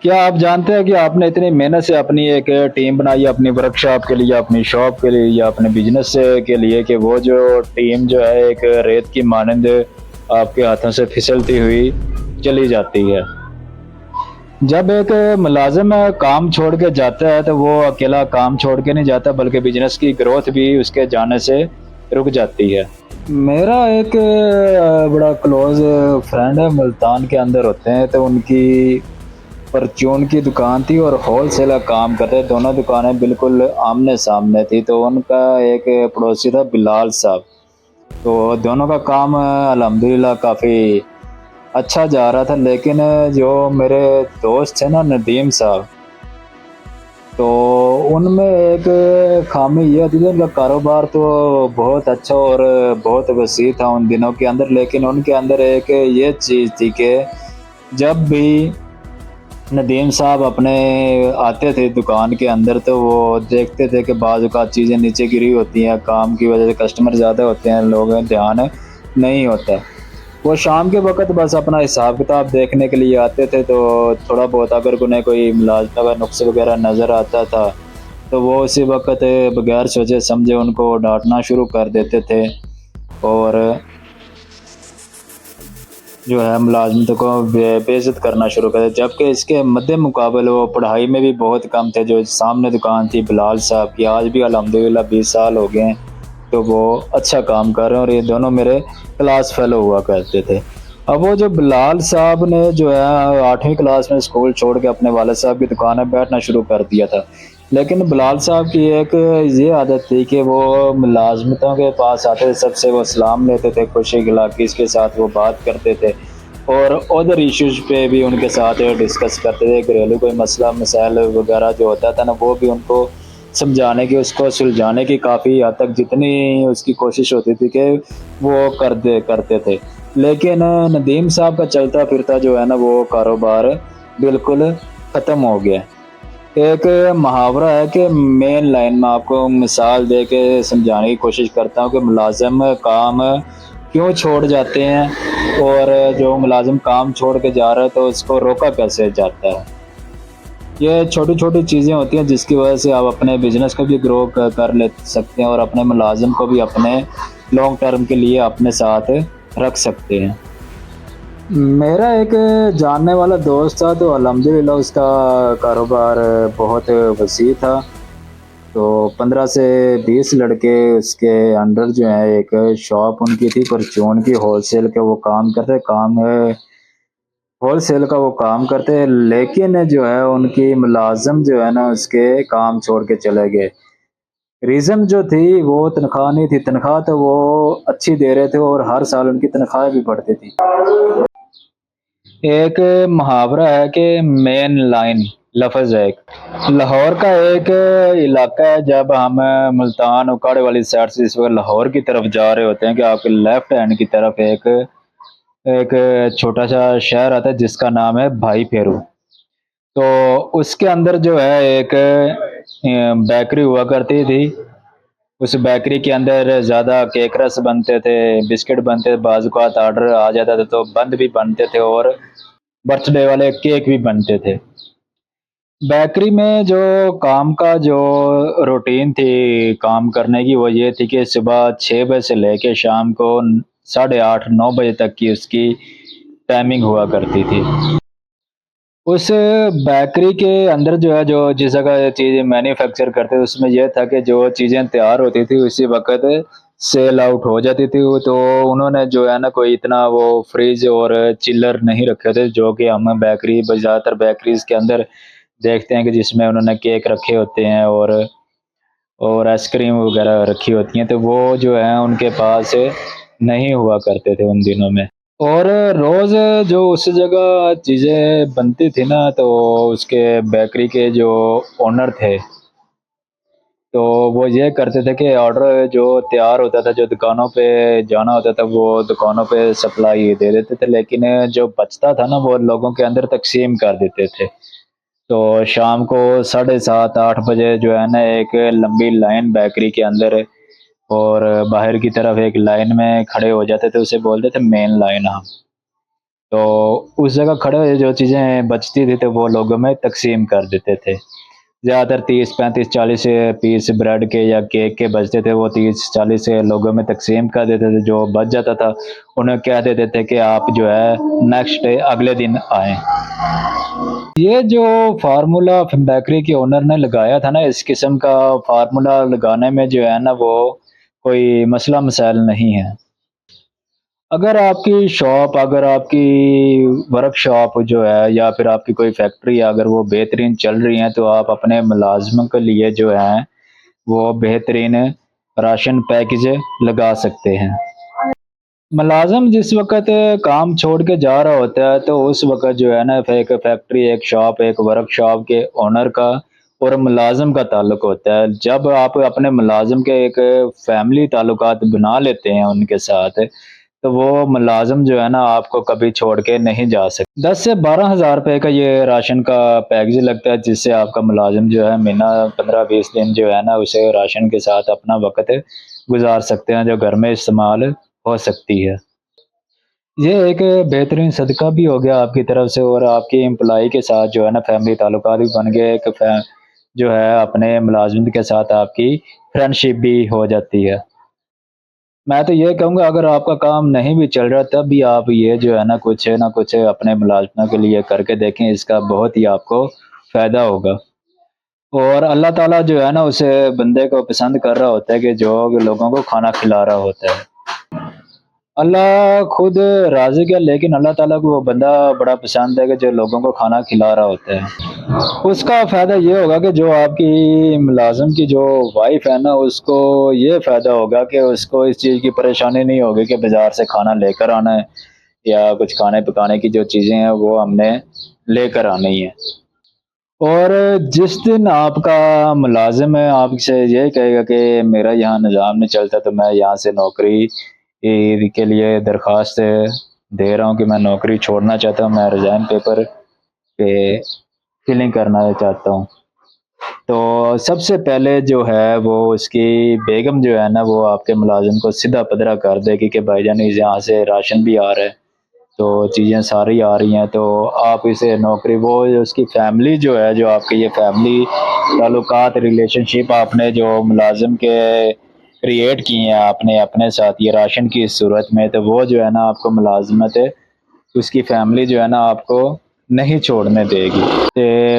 کیا آپ جانتے ہیں کہ آپ نے اتنی محنت سے اپنی ایک ٹیم بنائی ہے اپنی ورک شاپ کے لیے، اپنی شاپ کے لیے یا اپنے بزنس کے لیے، کہ وہ جو ٹیم جو ہے ایک ریت کی مانند آپ کے ہاتھوں سے پھسلتی ہوئی چلی جاتی ہے؟ جب ایک ملازم کام چھوڑ کے جاتا ہے تو وہ اکیلا کام چھوڑ کے نہیں جاتا، بلکہ بزنس کی گروتھ بھی اس کے جانے سے رک جاتی ہے۔ میرا ایک بڑا کلوز فرینڈ ہے، ملتان کے اندر ہوتے ہیں، تو ان کی پرچون کی دکان تھی اور ہول سیل کا کام کرتے، دونوں دکانیں بالکل آمنے سامنے تھی۔ تو ان کا ایک پڑوسی تھا بلال صاحب، تو دونوں کا کام الحمدللہ کافی اچھا جا رہا تھا، لیکن جو میرے دوست تھے نا ندیم صاحب، تو ان میں ایک خامی یہ ہوتی تھی، ان کا کاروبار تو بہت اچھا اور بہت وسیع تھا ان دنوں کے اندر، لیکن ان کے اندر ایک یہ چیز تھی کہ جب بھی ندیم صاحب اپنے آتے تھے دکان کے اندر تو وہ دیکھتے تھے کہ بعض اوقات چیزیں نیچے گری ہوتی ہیں، کام کی وجہ سے کسٹمر زیادہ ہوتے ہیں، لوگوں کا دھیان نہیں ہوتا۔ وہ شام کے وقت بس اپنا حساب کتاب دیکھنے کے لیے آتے تھے، تو تھوڑا بہت اگر انہیں کوئی ملازمہ کا نقص وغیرہ نظر آتا تھا تو وہ اسی وقت بغیر سوچے سمجھے ان کو ڈانٹنا شروع کر دیتے تھے، اور جو ہے ملازمتوں کو بے عزت کرنا شروع کر دیا، جبکہ اس کے مد مقابل وہ پڑھائی میں بھی بہت کم تھے۔ جو سامنے دکان تھی بلال صاحب کی، آج بھی الحمدللہ 20 سال ہو گئے ہیں، تو وہ اچھا کام کر رہے ہیں، اور یہ دونوں میرے کلاس فیلو ہوا کرتے تھے۔ اب وہ جو بلال صاحب نے جو ہے 8ویں کلاس میں اسکول چھوڑ کے اپنے والد صاحب کی دکان میں بیٹھنا شروع کر دیا تھا، لیکن بلال صاحب کی ایک یہ عادت تھی کہ وہ ملازمتوں کے پاس آتے تھے، سب سے وہ سلام لیتے تھے، خوشی اخلاقی کے ساتھ وہ بات کرتے تھے، اور ادر ایشوز پہ بھی ان کے ساتھ ڈسکس کرتے تھے، گھریلو کوئی مسئلہ مسائل وغیرہ جو ہوتا تھا نا، وہ بھی ان کو سمجھانے کی، اس کو سلجھانے کی کافی حد تک جتنی اس کی کوشش ہوتی تھی کہ وہ کرتے تھے۔ لیکن ندیم صاحب کا چلتا پھرتا جو ہے نا وہ کاروبار بالکل ختم ہو گیا۔ ایک محاورہ ہے کہ مین لائن میں آپ کو مثال دے کے سمجھانے کی کوشش کرتا ہوں کہ ملازم کام کیوں چھوڑ جاتے ہیں، اور جو ملازم کام چھوڑ کے جا رہا ہے تو اس کو روکا کیسے جاتا ہے۔ یہ چھوٹی چھوٹی چیزیں ہوتی ہیں جس کی وجہ سے آپ اپنے بزنس کو بھی گرو کر لے سکتے ہیں، اور اپنے ملازم کو بھی اپنے لانگ ٹرم کے لیے اپنے ساتھ رکھ سکتے ہیں۔ میرا ایک جاننے والا دوست تھا، تو الحمدللہ اس کا کاروبار بہت وسیع تھا، تو 15 سے 20 لڑکے اس کے انڈر جو ہے ایک شاپ ان کی تھی پرچون کی، ہول سیل کے وہ کام کرتے، ہول سیل کا وہ کام کرتے، لیکن جو ہے ان کی ملازم جو ہے نا اس کے کام چھوڑ کے چلے گئے۔ ریزن جو تھی وہ تنخواہ نہیں تھی، تنخواہ تو وہ اچھی دے رہے تھے اور ہر سال ان کی تنخواہ بھی بڑھتی تھی۔ ایک محاورہ ہے کہ مین لائن لفظ ہے، ایک لاہور کا ایک علاقہ ہے، جب ہم ملتان اکاڑے والی سائڈ سے اس وقت لاہور کی طرف جا رہے ہوتے ہیں کہ آپ کے لیفٹ ہینڈ کی طرف ایک چھوٹا سا شہر آتا ہے جس کا نام ہے بھائی پھیرو۔ تو اس کے اندر جو ہے ایک بیکری ہوا کرتی تھی، اس بیکری کے اندر زیادہ کیک رس بنتے تھے، بسکٹ بنتے تھے، بعض اوقات آرڈر آ جاتا تھا تو بند بھی بنتے تھے، اور برتھ ڈے والے کیک بھی بنتے تھے۔ بیکری میں جو کام کا جو روٹین تھی کام کرنے کی، وہ یہ تھی کہ صبح 6 بجے سے لے کے شام کو 8:30 9 بجے تک کی اس کی ٹائمنگ ہوا کرتی تھی۔ اس بیکری کے اندر جو ہے جو جس جگہ چیزیں مینوفیکچر کرتے تھے، اس میں یہ تھا کہ جو چیزیں تیار ہوتی تھی اسی وقت سیل آؤٹ ہو جاتی تھی، تو انہوں نے جو ہے نا کوئی اتنا وہ فریج اور چلر نہیں رکھے تھے، جو کہ ہم بیکری زیادہ تر بیکریز کے اندر دیکھتے ہیں کہ جس میں انہوں نے کیک رکھے ہوتے ہیں اور آئس کریم وغیرہ رکھی ہوتی ہیں، تو وہ جو ہے ان کے پاس نہیں ہوا کرتے تھے ان دنوں میں۔ اور روز جو اس جگہ چیزیں بنتی تھی نا، تو اس کے بیکری کے جو اونر تھے تو وہ یہ کرتے تھے کہ آرڈر جو تیار ہوتا تھا، جو دکانوں پہ جانا ہوتا تھا، وہ دکانوں پہ سپلائی دے دیتے تھے، لیکن جو بچتا تھا نا وہ لوگوں کے اندر تقسیم کر دیتے تھے۔ تو شام کو 7:30 8 بجے جو ہے نا ایک لمبی لائن بیکری کے اندر، اور باہر کی طرف ایک لائن میں کھڑے ہو جاتے تھے، اسے بولتے تھے مین لائن ہم۔ تو اس جگہ کھڑے ہوئے جو چیزیں بچتی تھی تو وہ لوگوں میں تقسیم کر دیتے تھے. زیادہ تر 30 35 40 پیس بریڈ کے یا کیک کے بچتے تھے، وہ 30 40 لوگوں میں تقسیم کر دیتے تھے. جو بچ جاتا تھا انہیں کہہ دیتے تھے کہ آپ جو ہے نیکسٹ ڈے اگلے دن آئیں. یہ جو فارمولا بیکری کے اونر نے لگایا تھا نا، اس قسم کا فارمولا لگانے میں جو ہے نا وہ کوئی مسئلہ مسائل نہیں ہے. اگر آپ کی شاپ، اگر آپ کی ورک شاپ جو ہے یا پھر آپ کی کوئی فیکٹری ہے، اگر وہ بہترین چل رہی ہیں تو آپ اپنے ملازموں کے لیے جو ہے وہ بہترین راشن پیکج لگا سکتے ہیں. ملازم جس وقت کام چھوڑ کے جا رہا ہوتا ہے تو اس وقت جو ہے نا ایک فیکٹری، ایک شاپ، ایک ورک شاپ کے اونر کا اور ملازم کا تعلق ہوتا ہے. جب آپ اپنے ملازم کے ایک فیملی تعلقات بنا لیتے ہیں ان کے ساتھ، تو وہ ملازم جو ہے نا آپ کو کبھی چھوڑ کے نہیں جا سکتے. 10 سے 12 ہزار روپے کا یہ راشن کا پیکج لگتا ہے، جس سے آپ کا ملازم جو ہے مہینہ 15 20 دن جو ہے نا اسے راشن کے ساتھ اپنا وقت گزار سکتے ہیں، جو گھر میں استعمال ہو سکتی ہے. یہ ایک بہترین صدقہ بھی ہو گیا آپ کی طرف سے، اور آپ کی امپلائی کے ساتھ جو ہے نا فیملی تعلقات بھی بن گئے. جو ہے اپنے ملازمت کے ساتھ آپ کی فرینڈ شپ بھی ہو جاتی ہے. میں تو یہ کہوں گا اگر آپ کا کام نہیں بھی چل رہا تب بھی آپ یہ جو ہے نا کچھ اپنے ملازموں کے لیے کر کے دیکھیں، اس کا بہت ہی آپ کو فائدہ ہوگا. اور اللہ تعالیٰ جو ہے نا اسے بندے کو پسند کر رہا ہوتا ہے کہ جو لوگوں کو کھانا کھلا رہا ہوتا ہے. اللہ خود رازق ہے، لیکن اللہ تعالیٰ کو وہ بندہ بڑا پسند ہے کہ جو لوگوں کو کھانا کھلا رہا ہوتا ہے. اس کا فائدہ یہ ہوگا کہ جو آپ کی ملازم کی جو وائف ہے نا، اس کو یہ فائدہ ہوگا کہ اس کو اس چیز کی پریشانی نہیں ہوگی کہ بازار سے کھانا لے کر آنا ہے، یا کچھ کھانے پکانے کی جو چیزیں ہیں وہ ہم نے لے کر آنی ہے. اور جس دن آپ کا ملازم ہے آپ سے یہ کہے گا کہ میرا یہاں نظام نہیں چلتا، تو میں یہاں سے نوکری کے لیے درخواست دے رہا ہوں کہ میں نوکری چھوڑنا چاہتا ہوں، میں ریزائن پیپر پہ فلنگ کرنا چاہتا ہوں. تو سب سے پہلے جو ہے وہ اس کی بیگم جو ہے نا وہ آپ کے ملازم کو سیدھا پدرا کر دے گی کہ بھائی جان یہاں سے راشن بھی آ رہا ہے، تو چیزیں ساری آ رہی ہیں، تو آپ اسے نوکری، وہ اس کی فیملی جو ہے، جو آپ کے یہ فیملی تعلقات، ریلیشن شپ آپ نے جو ملازم کے کریٹ کی ہیں آپ نے اپنے ساتھ یہ راشن کی صورت میں، تو وہ جو ہے نا آپ کو ملازمت اس کی فیملی جو ہے نا آپ کو نہیں چھوڑنے دے گی.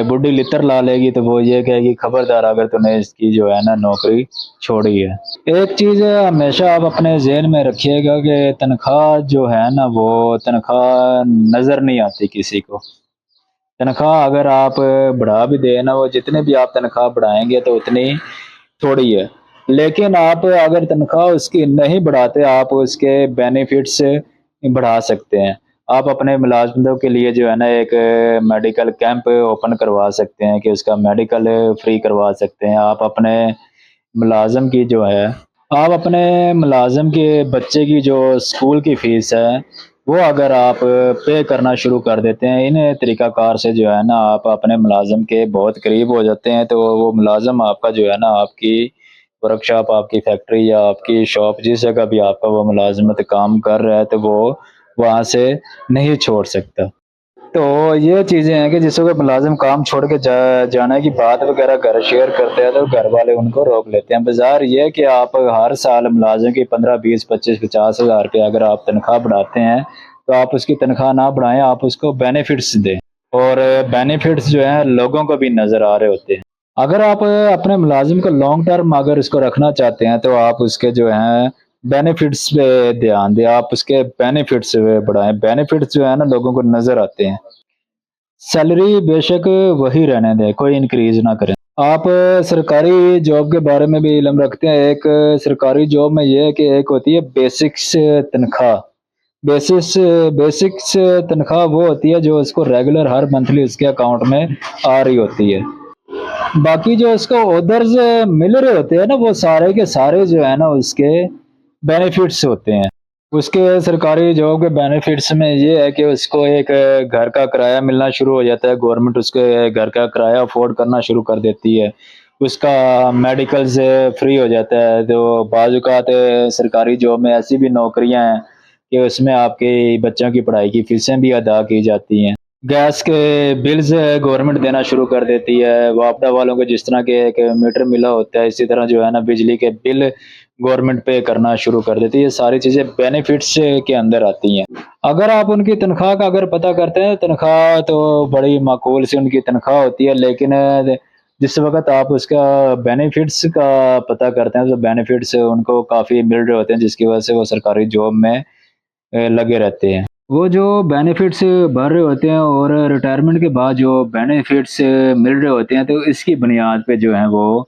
بڈھی لتر لا لے گی تو وہ یہ کہے گی خبردار اگر تو نے اس کی جو ہے نا نوکری چھوڑی ہے. ایک چیز ہمیشہ آپ اپنے ذہن میں رکھیے گا کہ تنخواہ جو ہے نا وہ تنخواہ نظر نہیں آتی کسی کو. تنخواہ اگر آپ بڑھا بھی دیں نا، وہ جتنے بھی آپ تنخواہ بڑھائیں گے تو اتنی تھوڑی ہے. لیکن آپ اگر تنخواہ اس کی نہیں بڑھاتے، آپ اس کے بینیفٹس بڑھا سکتے ہیں. آپ اپنے ملازمتوں کے لیے جو ہے نا ایک میڈیکل کیمپ اوپن کروا سکتے ہیں کہ اس کا میڈیکل فری کروا سکتے ہیں. آپ اپنے ملازم کی جو ہے، آپ اپنے ملازم کے بچے کی جو اسکول کی فیس ہے وہ اگر آپ پے کرنا شروع کر دیتے ہیں ان طریقہ کار سے، جو ہے نا آپ اپنے ملازم کے بہت قریب ہو جاتے ہیں. تو وہ ملازم آپ کا جو ہے نا آپ کی ورک شاپ، آپ کی فیکٹری یا آپ کی شاپ، جس جگہ بھی آپ کا وہ ملازمت کام کر رہا ہے، تو وہ وہاں سے نہیں چھوڑ سکتا. تو یہ چیزیں ہیں کہ جس وقت ملازم کام چھوڑ کے جانے کی بات وغیرہ گھر شیئر کرتے ہیں تو گھر والے ان کو روک لیتے ہیں. بظاہر یہ کہ آپ ہر سال ملازم کی 15 20 25 50 ہزار روپے اگر آپ تنخواہ بڑھاتے ہیں تو آپ اس کی تنخواہ نہ بڑھائیں، آپ اس کو بینیفٹس دیں، اور بینیفٹس جو ہیں لوگوں کو بھی نظر آ رہے ہوتے ہیں. اگر آپ اپنے ملازم کو لانگ ٹرم اگر اس کو رکھنا چاہتے ہیں تو آپ اس کے جو ہیں بینیفٹس پہ دھیان دیں، آپ اس کے بینیفٹس بڑھائیں. بینیفٹس جو ہے نا لوگوں کو نظر آتے ہیں. سیلری بے شک وہی رہنے دیں، کوئی انکریز نہ کریں. آپ سرکاری جاب کے بارے میں بھی علم رکھتے ہیں. ایک سرکاری جاب میں یہ ہے کہ ایک ہوتی ہے بیسکس تنخواہ. بیسکس تنخواہ وہ ہوتی ہے جو اس کو ریگولر ہر منتھلی اس کے اکاؤنٹ میں آ رہی ہوتی ہے. باقی جو اس کو ادرز مل رہے ہوتے ہیں نا، وہ سارے کے سارے جو ہے نا اس کے بینیفٹس ہوتے ہیں. اس کے سرکاری جاب کے بینیفٹس میں یہ ہے کہ اس کو ایک گھر کا کرایہ ملنا شروع ہو جاتا ہے. گورنمنٹ اس کے گھر کا کرایہ افورڈ کرنا شروع کر دیتی ہے. اس کا میڈیکل سے فری ہو جاتا ہے. تو بعض اوقات سرکاری جاب میں ایسی بھی نوکریاں ہیں کہ اس میں آپ کی بچوں کی پڑھائی کی فیسیں بھی ادا کی جاتی ہیں۔ گیس کے بلز گورنمنٹ دینا شروع کر دیتی ہے، واپڈا والوں کو جس طرح کے ایک میٹر ملا ہوتا ہے اسی طرح جو ہے نا بجلی کے بل گورنمنٹ پے کرنا شروع کر دیتی ہے۔ یہ ساری چیزیں بینیفٹس کے اندر آتی ہیں۔ اگر آپ ان کی تنخواہ کا اگر پتہ کرتے ہیں، تنخواہ تو بڑی معقول سی ان کی تنخواہ ہوتی ہے، لیکن جس وقت آپ اس کا بینیفٹس کا پتہ کرتے ہیں تو بینیفٹس ان کو کافی مل رہے ہوتے ہیں، جس کی وجہ سے وہ سرکاری جاب میں لگے رہتے ہیں۔ وہ جو بینیفٹس بھر رہے ہوتے ہیں اور ریٹائرمنٹ کے بعد جو بینیفٹس مل رہے ہوتے ہیں تو اس کی بنیاد پہ جو ہیں وہ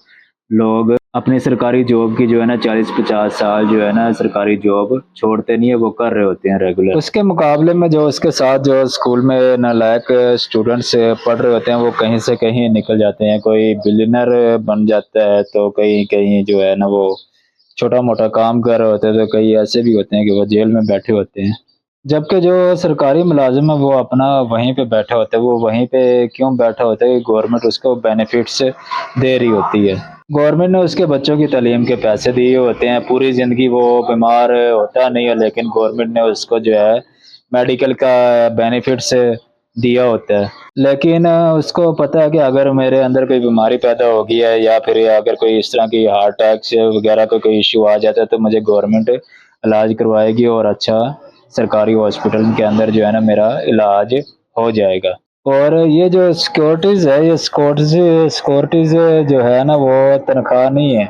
لوگ اپنی سرکاری جاب کی جو ہے نا 40-50 سال جو ہے نا سرکاری جاب چھوڑتے نہیں ہے، وہ کر رہے ہوتے ہیں ریگولر۔ اس کے مقابلے میں جو اس کے ساتھ جو اسکول میں نالائق اسٹوڈنٹس پڑھ رہے ہوتے ہیں وہ کہیں سے کہیں نکل جاتے ہیں، کوئی بلینر بن جاتا ہے تو کہیں کہیں جو ہے نا وہ چھوٹا موٹا کام کر رہے ہوتے ہیں، تو کئی ایسے بھی ہوتے ہیں کہ وہ جیل میں بیٹھے ہوتے ہیں۔ جبکہ جو سرکاری ملازم ہے وہ اپنا وہیں پہ بیٹھا ہوتا ہے، وہ وہیں پہ کیوں بیٹھا ہوتا ہے کہ گورنمنٹ اس کو بینیفٹس دے رہی ہوتی ہے۔ گورنمنٹ نے اس کے بچوں کی تعلیم کے پیسے دیے ہوتے ہیں، پوری زندگی وہ بیمار ہوتا نہیں ہے لیکن گورنمنٹ نے اس کو جو ہے میڈیکل کا بینیفٹس دیا ہوتا ہے۔ لیکن اس کو پتہ ہے کہ اگر میرے اندر کوئی بیماری پیدا ہو گئی ہے یا پھر اگر کوئی اس طرح کی ہارٹ اٹیک وغیرہ کا کوئی ایشو آ جاتا ہے تو مجھے گورنمنٹ علاج کروائے گی اور اچھا سرکاری ہاسپٹل کے اندر جو ہے نا میرا علاج ہو جائے گا۔ اور یہ جو سیکورٹیز ہے، یہ سیکورٹیز جو ہے نا وہ تنخواہ نہیں ہے،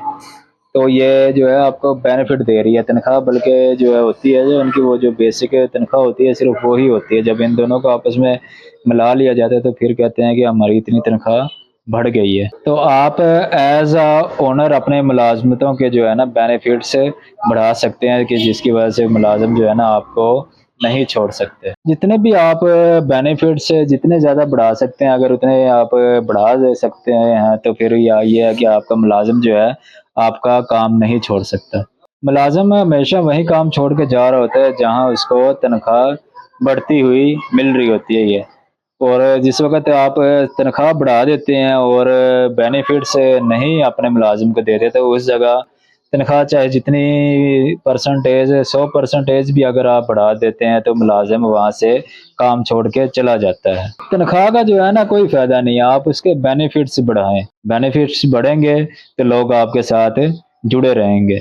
تو یہ جو ہے آپ کو بینیفٹ دے رہی ہے تنخواہ، بلکہ جو ہے ہوتی ہے جو ان کی وہ جو بیسک تنخواہ ہوتی ہے صرف وہی ہوتی ہے۔ جب ان دونوں کو آپس میں ملا لیا جاتا ہے تو پھر کہتے ہیں کہ ہماری اتنی تنخواہ بڑھ گئی ہے۔ تو آپ ایز اے اونر اپنے ملازمتوں کے جو ہے نا بینیفٹس بڑھا سکتے ہیں کہ جس کی وجہ سے ملازم جو ہے نا آپ کو نہیں چھوڑ سکتے۔ جتنے بھی آپ بینیفٹس جتنے زیادہ بڑھا سکتے ہیں، اگر اتنے آپ بڑھا دے سکتے ہیں تو پھر یہ ہے کہ آپ کا ملازم جو ہے آپ کا کام نہیں چھوڑ سکتا۔ ملازم ہمیشہ وہی کام چھوڑ کے جا رہا ہوتا ہے جہاں اس کو تنخواہ بڑھتی ہوئی مل رہی ہوتی ہے یہ، اور جس وقت آپ تنخواہ بڑھا دیتے ہیں اور بینیفٹس نہیں اپنے ملازم کو دیتے تو اس جگہ تنخواہ چاہے جتنی پرسنٹیج 100% بھی اگر آپ بڑھا دیتے ہیں تو ملازم وہاں سے کام چھوڑ کے چلا جاتا ہے۔ تنخواہ کا جو ہے نا کوئی فائدہ نہیں ہے، آپ اس کے بینیفٹس بڑھائیں، بینیفٹس بڑھیں گے تو لوگ آپ کے ساتھ جڑے رہیں گے۔